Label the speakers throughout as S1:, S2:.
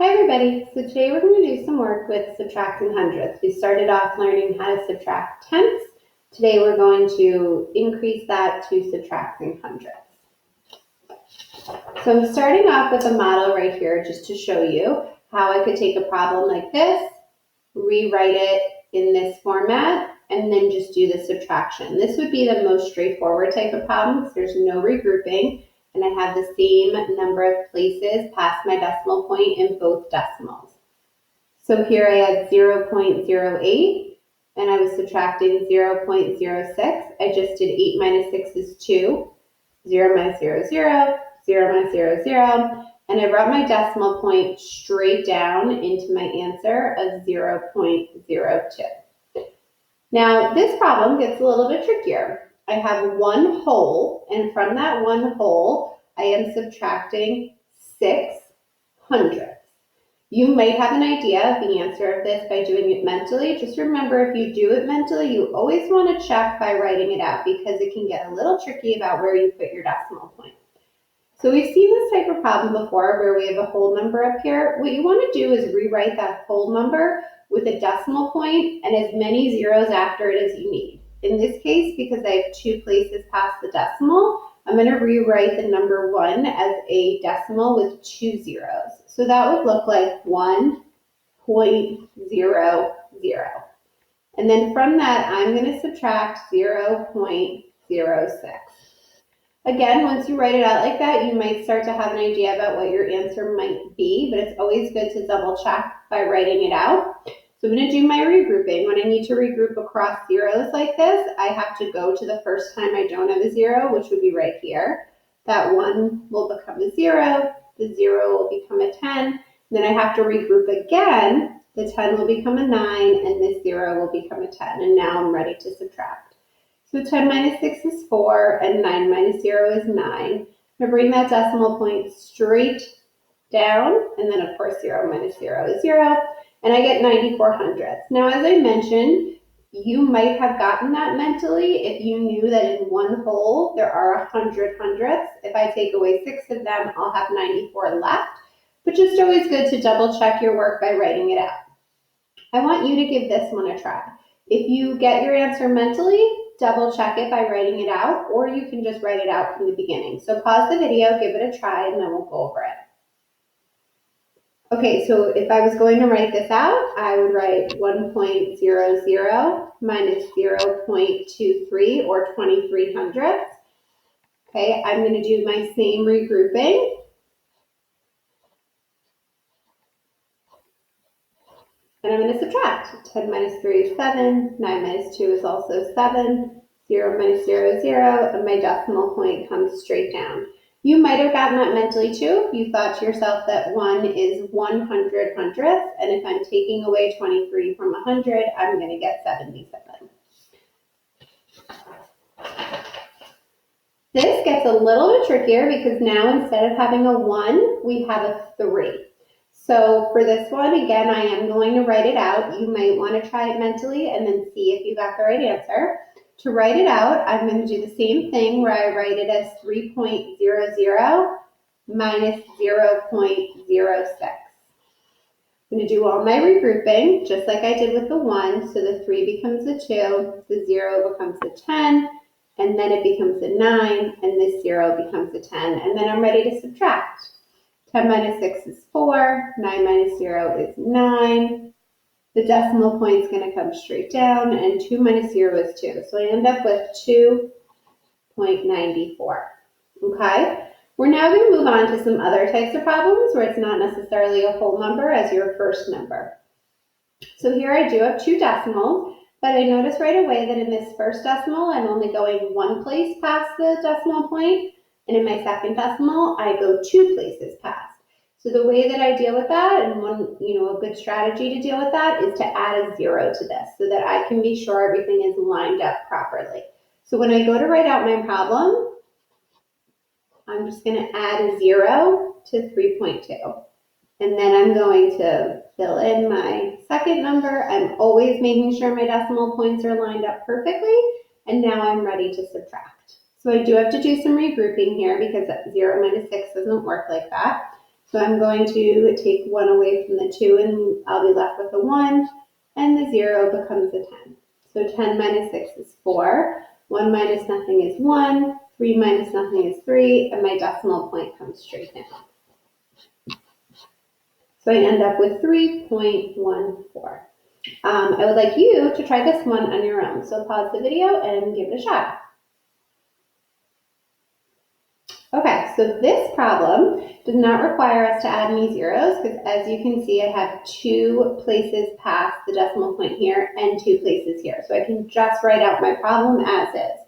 S1: Hi everybody, so today we're going to do some work with subtracting hundredths. We started off learning how to subtract tenths. Today we're going to increase that to subtracting hundredths. So I'm starting off with a model right here just to show you how I could take a problem like this, rewrite it in this format, and then just do the subtraction. This would be the most straightforward type of problem because there's no regrouping, and I have the same number of places past my decimal point in both decimals. So here I had 0.08 and I was subtracting 0.06. I just did 8 minus 6 is 2, 0 minus 0 is 0, 0 minus 0 is 0, and I brought my decimal point straight down into my answer of 0.02. Now this problem gets a little bit trickier. I have one whole, and from that one whole, I am subtracting 6 hundredths. You might have an idea of the answer of this by doing it mentally. Just remember, if you do it mentally, you always want to check by writing it out because it can get a little tricky about where you put your decimal point. So we've seen this type of problem before where we have a whole number up here. What you want to do is rewrite that whole number with a decimal point and as many zeros after it as you need. In this case, because I have 2 places past the decimal, I'm going to rewrite the number 1 as a decimal with 2 zeros. So that would look like 1.00. And then from that, I'm going to subtract 0.06. Again, once you write it out like that, you might start to have an idea about what your answer might be, but it's always good to double check by writing it out. So I'm going to do my regrouping. When I need to regroup across zeros like this, I have to go to the first time I don't have a zero, which would be right here. That 1 will become a 0, the 0 will become a 10, then I have to regroup again, the 10 will become a 9, and this 0 will become a 10, and now I'm ready to subtract. So 10 minus 6 is 4, and 9 minus 0 is 9. I'm going to bring that decimal point straight down, and then of course 0 minus 0 is 0, and I get 94 hundredths. Now, as I mentioned, you might have gotten that mentally if you knew that in one whole there are 100 hundredths. If I take away 6 of them, I'll have 94 left, but just always good to double check your work by writing it out. I want you to give this one a try. If you get your answer mentally, double check it by writing it out, or you can just write it out from the beginning. So pause the video, give it a try, and then we'll go over it. Okay, so if I was going to write this out, I would write 1.00 minus 0.23, or 23 hundredths. Okay, I'm going to do my same regrouping. And I'm going to subtract. 10 minus 3 is 7, 9 minus 2 is also 7, 0 minus 0 is 0, and my decimal point comes straight down. You might have gotten that mentally too. You thought to yourself that 1 is 100 hundredths, and if I'm taking away 23 from 100, I'm going to get 77. This gets a little bit trickier because now instead of having a 1, we have a 3. So for this one, again, I am going to write it out. You might want to try it mentally and then see if you got the right answer. To write it out, I'm going to do the same thing where I write it as 3.00 minus 0.06. I'm going to do all my regrouping just like I did with the 1. So the 3 becomes a 2, the 0 becomes a 10, and then it becomes a 9, and this 0 becomes a 10, and then I'm ready to subtract. 10 minus 6 is 4, 9 minus 0 is 9. The decimal point is going to come straight down, and 2 minus 0 is 2. So I end up with 2.94. Okay? We're now going to move on to some other types of problems where it's not necessarily a whole number as your first number. So here I do have 2 decimals, but I notice right away that in this first decimal, I'm only going 1 place past the decimal point. And in my second decimal, I go 2 places past. So the way that I deal with that, and a good strategy to deal with that is to add a 0 to this so that I can be sure everything is lined up properly. So when I go to write out my problem, I'm just going to add a 0 to 3.2. And then I'm going to fill in my second number. I'm always making sure my decimal points are lined up perfectly. And now I'm ready to subtract. So I do have to do some regrouping here because 0 minus 6 doesn't work like that. So I'm going to take 1 away from the 2, and I'll be left with a 1, and the 0 becomes a 10. So 10 minus 6 is 4, 1 minus nothing is 1, 3 minus nothing is 3, and my decimal point comes straight down. So I end up with 3.14. I would like you to try this one on your own. So pause the video and give it a shot. Okay, so this problem does not require us to add any zeros because as you can see, I have 2 places past the decimal point here and 2 places here. So I can just write out my problem as is.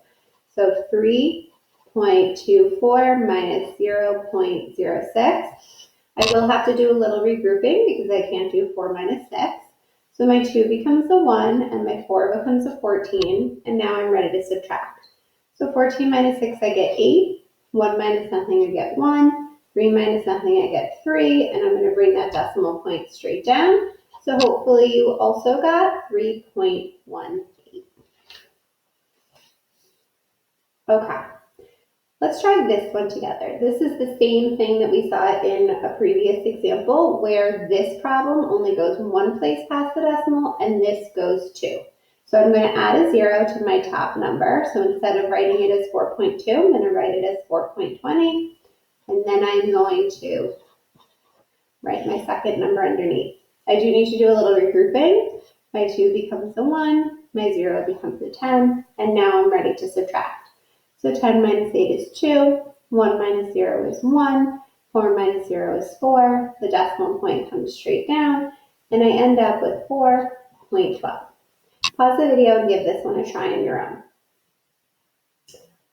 S1: So 3.24 minus 0.06. I will have to do a little regrouping because I can't do 4 minus 6. So my 2 becomes a 1 and my 4 becomes a 14, and now I'm ready to subtract. So 14 minus 6, I get 8. 1 minus nothing, I get 1. 3 minus nothing, I get 3, and I'm going to bring that decimal point straight down. So hopefully you also got 3.18. Okay. Let's try this one together. This is the same thing that we saw in a previous example where this problem only goes 1 place past the decimal and this goes 2. So I'm going to add a 0 to my top number. So instead of writing it as 4.2, I'm going to write it as 4.20. And then I'm going to write my second number underneath. I do need to do a little regrouping. My 2 becomes a 1, my 0 becomes a 10, and now I'm ready to subtract. So 10 minus 8 is 2, 1 minus 0 is 1, 4 minus 0 is 4, the decimal point comes straight down, and I end up with 4.12. Pause the video and give this one a try on your own.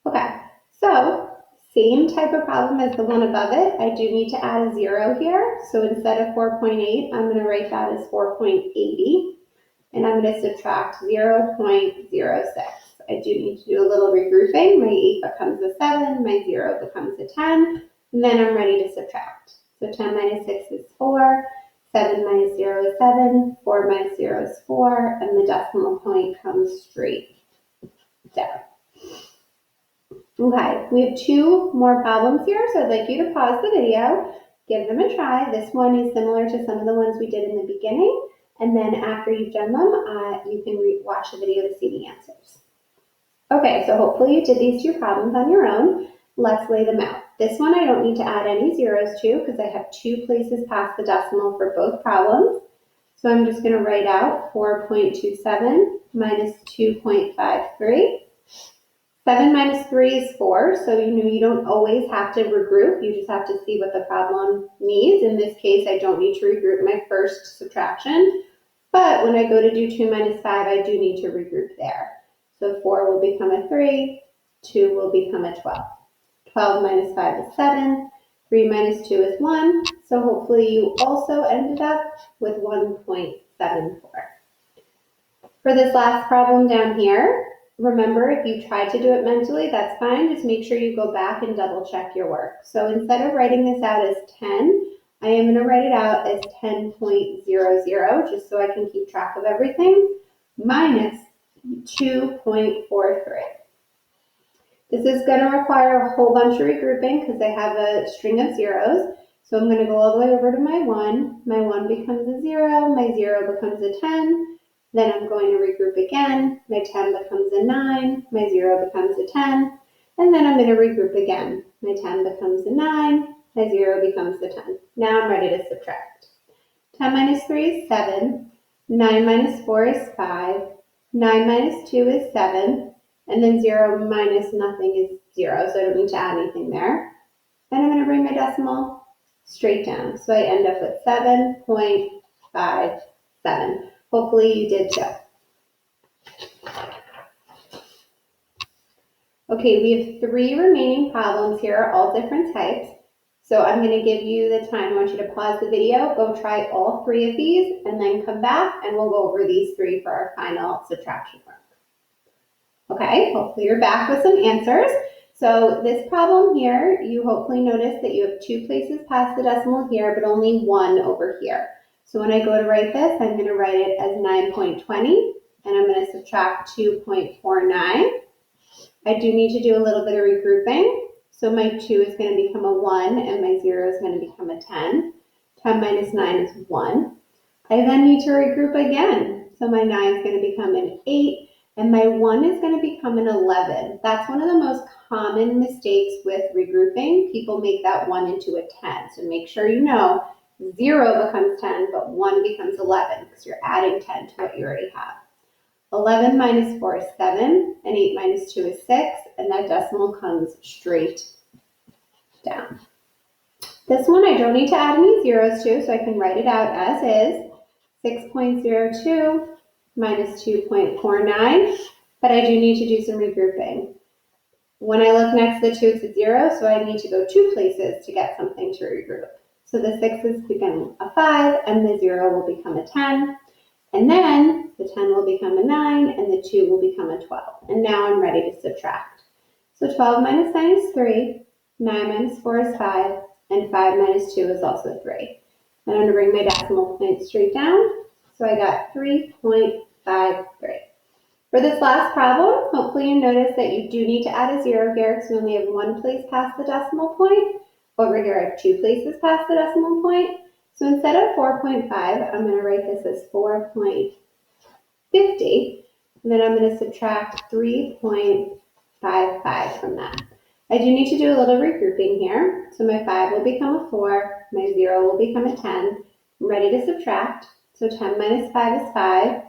S1: Okay, so same type of problem as the one above it. I do need to add a 0 here, so instead of 4.8, I'm going to write that as 4.80, and I'm going to subtract 0.06. I do need to do a little regrouping. My 8 becomes a 7, my 0 becomes a 10, and then I'm ready to subtract. So 10 minus 6 is 4, 7 minus 0 is 7, 4 minus 0 is 4, and the decimal point comes straight down. Okay, we have 2 more problems here, so I'd like you to pause the video, give them a try. This one is similar to some of the ones we did in the beginning, and then after you've done them, you can watch the video to see the answers. Okay, so hopefully you did these 2 problems on your own. Let's lay them out. This one I don't need to add any zeros to because I have 2 places past the decimal for both problems. So I'm just going to write out 4.27 minus 2.53. 7 minus 3 is 4, so you don't always have to regroup. You just have to see what the problem needs. In this case, I don't need to regroup my first subtraction. But when I go to do 2 minus 5, I do need to regroup there. So 4 will become a 3, 2 will become a 12. 12 minus 5 is 7, 3 minus 2 is 1, so hopefully you also ended up with 1.74. For this last problem down here, remember if you tried to do it mentally, that's fine, just make sure you go back and double check your work. So instead of writing this out as 10, I am going to write it out as 10.00, just so I can keep track of everything, minus 2.43. This is going to require a whole bunch of regrouping because I have a string of zeros. So I'm going to go all the way over to my 1. My 1 becomes a 0. My 0 becomes a 10. Then I'm going to regroup again. My 10 becomes a 9. My 0 becomes a 10. And then I'm going to regroup again. My 10 becomes a 9. My 0 becomes a 10. Now I'm ready to subtract. 10 minus 3 is 7. 9 minus 4 is 5. 9 minus 2 is 7. And then 0 minus nothing is 0, so I don't need to add anything there. And I'm going to bring my decimal straight down. So I end up with 7.57. Hopefully you did too. Okay, we have 3 remaining problems here, all different types. So I'm going to give you the time. I want you to pause the video, go try all 3 of these, and then come back and we'll go over these 3 for our final subtraction work. Okay, hopefully you're back with some answers. So this problem here, you hopefully notice that you have 2 places past the decimal here, but only 1 over here. So when I go to write this, I'm going to write it as 9.20, and I'm going to subtract 2.49. I do need to do a little bit of regrouping. So my 2 is going to become a 1, and my 0 is going to become a 10. 10 minus 9 is 1. I then need to regroup again. So my 9 is going to become an 8, and my 1 is going to become an 11. That's one of the most common mistakes with regrouping. People make that 1 into a 10. So make sure you know 0 becomes 10, but 1 becomes 11 because you're adding 10 to what you already have. 11 minus 4 is 7, and 8 minus 2 is 6, and that decimal comes straight down. This one I don't need to add any zeros to, so I can write it out as is. 6.02 minus 2.49, but I do need to do some regrouping. When I look next to the 2, it's a 0, so I need to go 2 places to get something to regroup. So the 6's become a 5, and the 0 will become a 10. And then the 10 will become a 9, and the 2 will become a 12. And now I'm ready to subtract. So 12 minus 9 is 3, 9 minus 4 is 5, and 5 minus 2 is also 3. And I'm going to bring my decimal point straight down. So I got 3.53. For this last problem, hopefully you notice that you do need to add a 0 here because we only have 1 place past the decimal point. Over here I have 2 places past the decimal point. So instead of 4.5, I'm going to write this as 4.50, and then I'm going to subtract 3.55 from that. I do need to do a little regrouping here. So my 5 will become a 4, my 0 will become a 10. I'm ready to subtract. So 10 minus 5 is 5.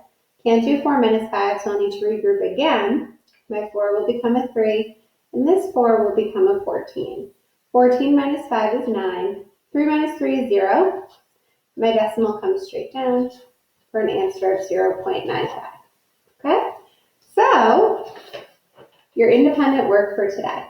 S1: Can't do 4 minus 5, so I'll need to regroup again. My 4 will become a 3, and this 4 will become a 14. 14 minus 5 is 9. 3 minus 3 is 0. My decimal comes straight down for an answer of 0.95. Okay? So, your independent work for today.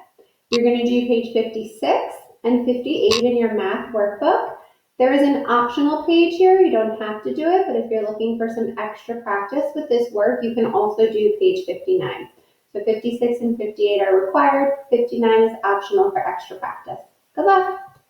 S1: You're going to do page 56 and 58 in your math workbook. There is an optional page here. You don't have to do it, but if you're looking for some extra practice with this work, you can also do page 59. So 56 and 58 are required. 59 is optional for extra practice. Good luck.